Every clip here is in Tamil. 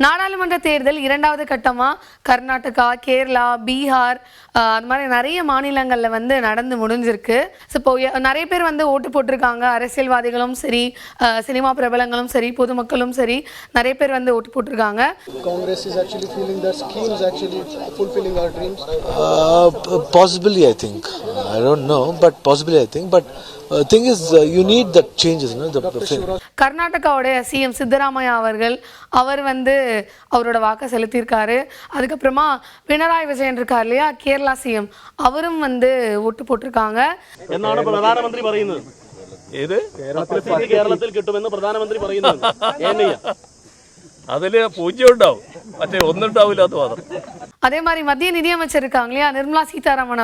நாடாளுமன்ற தேர்தல் இரண்டாவது கட்டமா கர்நாடகா, கேரளா, பீகார் அது மாதிரி நிறைய மாநிலங்களில் வந்து நடந்து முடிஞ்சிருக்கு. ஸோ இப்போ நிறைய பேர் வந்து ஓட்டு போட்டிருக்காங்க. அரசியல்வாதிகளும் சரி, சினிமா பிரபலங்களும் சரி, பொதுமக்களும் சரி, நிறைய பேர் வந்து ஓட்டு போட்டிருக்காங்க. Congress is actually feeling that schemes actually fulfilling our dreams. Possibly, I think. I don't know, but possibly I think. But thing is, you need that changes, no? கர்நாடகாவுடைய சிஎம் சித்தராமையா அவர் வந்து அவரோட வாக்கை செலுத்தியிருக்காரு. அதுக்கப்புறமா பினராயி விஜயன் இருக்கார் இல்லையா, கேரளா சிஎம், அவரும் வந்து ஓட்டு போட்டிருக்காங்க. എന്നാണ് പ്രധാനമന്ത്രി പറയുന്നത്? ഏത് കേരളത്തിൽ കിട്ടുമെന്ന് പ്രധാനമന്ത്രി പറയുന്നത്? അതില് 0 ഉണ്ടാവും, മറ്റേ ഒന്നുണ്ടാവില്ല. അത് മാത്രം. அதே மாதிரி மத்திய நிதியமைச்சர் இருக்காங்க இல்லையா, நிர்மலா சீதாராமன்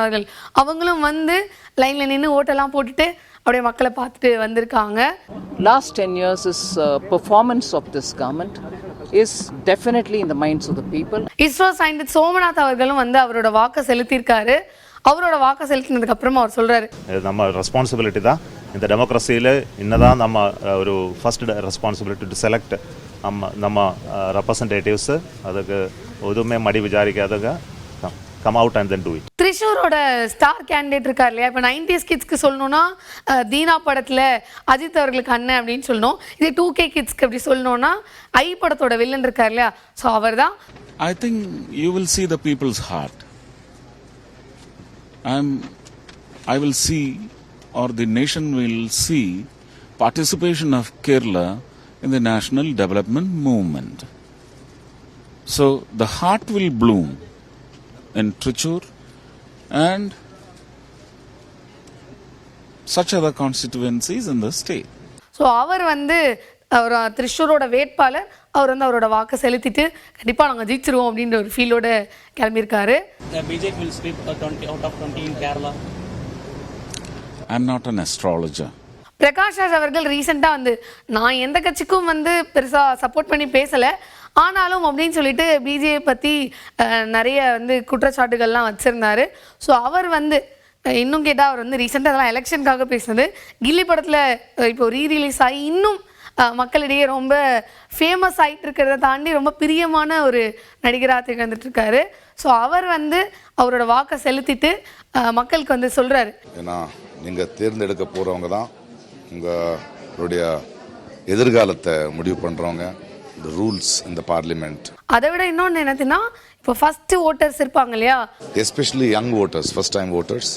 அவங்களும் வந்து லைன்ல நின்று ஓட்டெல்லாம் போட்டுட்டு அப்படியே மக்களை பார்த்துட்டு வந்திருக்காங்க. Last 10 years is performance of this government is definitely in the minds of the people. ISRO scientist Somnath அவர்களும் வந்து அவரோட வாக்கை செலுத்தியிருக்காரு. அவரோட வாக்கை செலுத்தினதுக்கு அப்புறமா அவர் சொல்றாரு, நம்ம ரெஸ்பான்சிபிலிட்டி தான் இந்த டெமோக்ரஸியில் இன்னதான் நம்ம ஒரு ஃபர்ஸ்ட் ரெஸ்பான்சிபிலிட்டி டு செலக்ட் நம்ம ரெப்ரசன்டேட்டிவ்ஸ். அதுக்கு எதுவுமே மடி விசாரிக்காதங்க come out and then do it. திரிஷூரோட ஸ்டார் கேண்டிடேட் இருக்கார் இல்லையா, இப்போ 90s கிட்ஸ்க்கு சொல்லணும்னா தீனா படத்தில் அஜித் அவர்களுக்கு அண்ணன் அப்படின்னு சொல்லணும். இது 2K கிட்ஸ்க்கு அப்படி சொல்லணும்னா ஐ படத்தோட வில்லன் இருக்கார் இல்லையா, ஸோ அவர் தான். I think you will see the people's heart. I will see, or the nation will see, participation of Kerala in the national development movement. So the heart will bloom in Trichur and such other constituencies in the state. So அவர் வந்து அவர் திரிஷூரோட வேட்பாளர், அவர் வந்து அவரோட வாக்கை செலுத்திட்டு கண்டிப்பாக நாங்கள் ஜெயிச்சிருவோம் அப்படின்ற ஒரு ஃபீலோட கிளம்பியிருக்காரு. BJP will sweep 20 out of 20 in Kerala. I'm not an astrologer. Prakash Raj அவர்கள் ரீசெண்டாக வந்து நான் எந்த கட்சிக்கும் வந்து பெருசாக சப்போர்ட் பண்ணி பேசலை, ஆனாலும் அப்படின்னு சொல்லிட்டு பிஜேபி பற்றி நிறைய வந்து குற்றச்சாட்டுகள்லாம் வச்சுருந்தாரு. ஸோ அவர் வந்து இன்னும் கேட்டால் அவர் வந்து ரீசெண்டாக அதெல்லாம் எலெக்ஷனுக்காக பேசினது. கில்லி படத்தில் இப்போ ரீரிலீஸ் ஆகி இன்னும் மக்களிடையே ரொம்ப ஃபேமஸ் ஆகிட்டு இருக்கிறத தாண்டி ரொம்ப பிரியமான ஒரு நடிகராக திகழ்ந்துட்டுருக்காரு. ஸோ அவர் வந்து அவரோட வாக்கை செலுத்திட்டு மக்களுக்கு வந்து சொல்கிறாரு, ஏன்னா நீங்கள் தேர்ந்தெடுக்க போகிறவங்க தான் உங்களுடைய எதிர்காலத்தை முடிவு பண்ணுறவங்க, the rules in the parliament. அதை விட இன்னொன்று என்னதுன்னா, இப்போ ஃபர்ஸ்ட் ஓட்டர்ஸ் இருப்பாங்க இல்லையா, especially young voters, first time voters,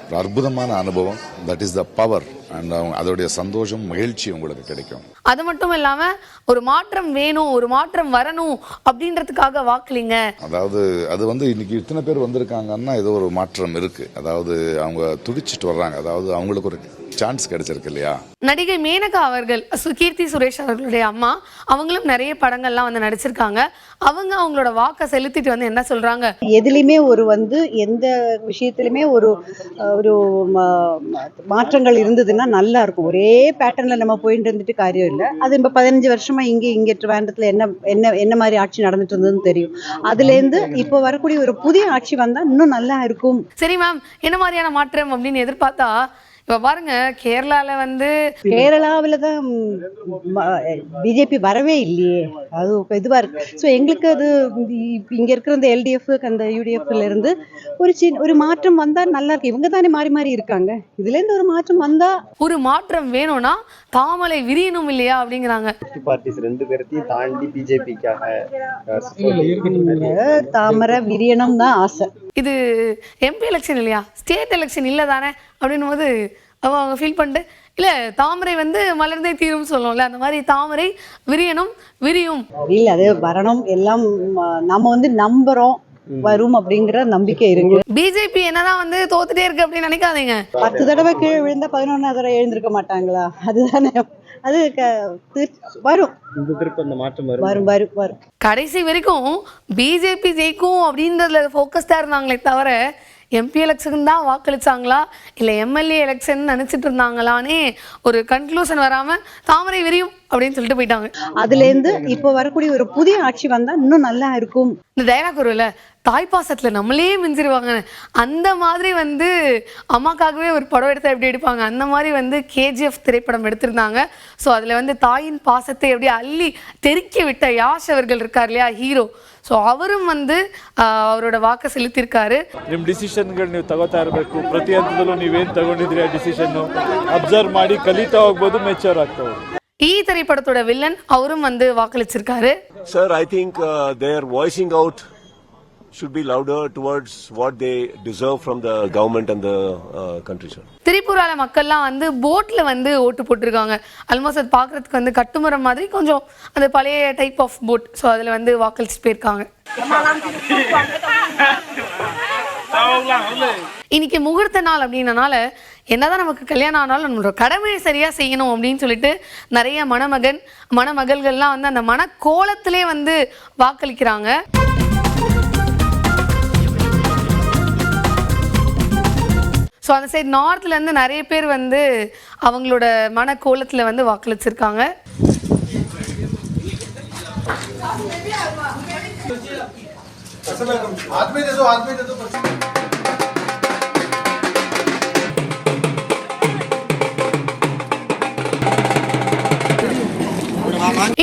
ஒரு அற்புதமான அனுபவம். That is the power. And அதோடைய சந்தோஷம், மகிழ்ச்சி உங்களுக்கு கிடைக்கும். அது மட்டும் இல்லாமல் ஒரு மாற்றம் வேணும், ஒரு மாற்றம் வரணும் அப்படின்றதுக்காக வாக்களிங்க. அதாவது அது வந்து இன்னைக்கு இத்தனை பேர் வந்திருக்காங்கன்னா ஏதோ ஒரு மாற்றம் இருக்கு. அதாவது அவங்க துடிச்சிட்டு வர்றாங்க. அதாவது அவங்களுக்கு ஒரு சான்ஸ் கிடைச்சிருக்கு இல்லையா. நடிகை மேனகா அவர்கள், கீர்த்தி சுரேஷ் அவர்களுடைய அம்மா, அவங்களும் நிறைய படங்கள்லாம் வந்து நடிச்சிருக்காங்க. அவங்களோட வாக்கை செலுத்திட்டு வந்து என்ன சொல்றாங்க, எதுலையுமே ஒரு வந்து எந்த விஷயத்திலுமே ஒரு ஒரு மாற்றங்கள் இருந்ததுன்னா நல்லா இருக்கும். ஒரே பேட்டர்ன்ல நம்ம போயிட்டு இருந்துட்டு காரியம் இல்லை. அது இப்போ 15 வருஷமா இங்கே ட்ரிவாண்டத்துல என்ன மாதிரி ஆட்சி நடந்துட்டு இருந்ததுன்னு தெரியும். அதுல இருந்து இப்போ வரக்கூடிய ஒரு புதிய ஆட்சி வந்தா இன்னும் நல்லா இருக்கும். சரி மேம், என்ன மாதிரியான மாற்றம் அப்படின்னு எதிர்பார்த்தா இப்போ பாருங்க, கேரளாவில் தான் பிஜேபி வரவே இல்லையே, அது இதுவாக இருக்கு. ஸோ எங்களுக்கு அது இங்கே இருக்கிற இந்த எல்டிஎஃப் அந்த யூடிஎஃப்ல இருந்து ஒரு மாற்றம் வந்தால் நல்லா இருக்கு. இவங்க தானே மாறி மாறி இருக்காங்க, இதுலேருந்து ஒரு மாற்றம் வந்தா, ஒரு மாற்றம் வேணும்னா தாமரை விரியணும் இல்லையா அப்படிங்கிறாங்க. பார்ட்டிஸ் ரெண்டு பேர்த்தையும் தாண்டி பிஜேபிக்காக தாமரை விரியணும் தான் ஆசை. இது எம்பி எலெக்ஷன் இல்லையா, ஸ்டேட் எலெக்ஷன் இல்லை தானே அப்படின்னும் போது அவங்க ஃபீல் பண்ணிட்டு, இல்லை தாமரை வந்து மலர்ந்தே தீரும் சொல்லுவோம்ல, அந்த மாதிரி தாமரை விரியணும், விரியும் இல்லை அது வரணும். எல்லாம் நம்ம வந்து நம்புறோம், வரும் அப்படிங்கிற நம்பிக்கை இருக்கு. பிஜேபி என்னதான் வந்து தோத்துட்டே இருக்கு அப்படின்னு நினைக்காதீங்க. 10 தடவை கீழே விழுந்தா 11ஆவது தடவை எழுந்திருக்க மாட்டாங்களா, அதுதானே. அது வரும், வரும் வரும் வரும். கடைசி வரைக்கும் பிஜேபி ஜெயிக்கும் அப்படின்றதுல ஃபோக்கஸ்டா இருந்தாங்களே தவிர எம்பி எலெக்ஷன் தான் வாக்களிச்சாங்களா இல்லை எம்எல்ஏ எலெக்ஷன் நினைச்சிட்டு இருந்தாங்களானே ஒரு கன்க்ளூஷன் வராம தாமரை விரியும் அப்படின்னு சொல்லிட்டு போயிட்டாங்க. அதுல இருந்து இப்போ வரக்கூடிய ஒரு புதிய ஆட்சி வந்தா இன்னும் நல்லா இருக்கும். இந்த டைலாக் வரும்ல, தாய்ப்பாசத்தில் நம்மளே மிஞ்சிருவாங்க. அந்த மாதிரி வந்து அம்மாக்காகவே ஒரு படம் எடுத்தால் எப்படி எடுப்பாங்க, அந்த மாதிரி வந்து கேஜிஎஃப் திரைப்படம் எடுத்திருந்தாங்க. ஸோ அதில் வந்து தாயின் பாசத்தை எப்படி அள்ளி தெறிக்க விட்ட யாஷ் அவர்கள் இருக்கார் இல்லையா, ஹீரோ. ಸೊ ಅವரும் வந்து ಅವரோட ವಾಕ ಸೆಳೆತಿರ್ತಾರೆ. ನಿಮ್ಮ ಡಿಸಿಷನ್ಗಳು ನೀವು ತಗೋತಾ ಇರಬೇಕು. ಪ್ರತಿ ಹಂತದಲ್ಲೂ ನೀವೇನು ತಗೊಂಡಿದ್ರಿ ಆ ಡಿಸಿಷನ್ನು ಅಬ್ಸರ್ವ್ ಮಾಡಿ ಕಲಿತಾ ಹೋಗ್ಬೋದು, ಮೆಚೂರ್ ಆಗ್ತಾ ಹೋಗ್ಬೋದು. ಈ திரைப்படத்தோட வில்லன் அவரும் வந்து வாக்களிச்சிருக்காரு. Sir, I think their voicing out should be louder towards what they deserve from the government and the country, sir. திரிபுரால மக்கள்லாம் வந்து போட்ல வந்து ஓட்டு போட்டிருக்காங்க. ஆல்மோஸ்ட் அது பார்க்கறதுக்கு வந்து கட்டுமரம் மாதிரி கொஞ்சம் அந்த பழைய டைப் ஆஃப் போட். ஸோ அதில் வந்து வாக்களிச்சு போயிருக்காங்க. இன்னைக்கு முகூர்த்த நாள் அப்படின்றனால என்னதான் நமக்கு கல்யாணம் ஆனாலும் நம்மளோட கடமையை சரியா செய்யணும் அப்படின்னு சொல்லிட்டு நிறைய மணமகள்கள்லாம் வந்து அந்த மனக்கோலத்திலே வந்து வாக்களிக்கிறாங்க. ஸோ அந்த சைடு நார்த்லேருந்து நிறைய பேர் வந்து அவங்களோட மனக்கோலத்தில் வந்து வாக்களிச்சிருக்காங்க.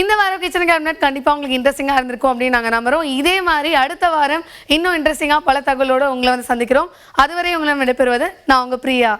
இந்த வாரம் கிச்சன் கேபினட் கண்டிப்பாக உங்களுக்கு இன்ட்ரெஸ்டிங்காக இருந்திருக்கும் அப்படின்னு நாங்கள் நம்புறோம். இதே மாதிரி அடுத்த வாரம் இன்னும் இன்ட்ரெஸ்டிங்காக பல தகவலோடு உங்களை வந்து சந்திக்கிறோம். அதுவரை உங்களை விடைபெறுவது நான் உங்கள் பிரியா.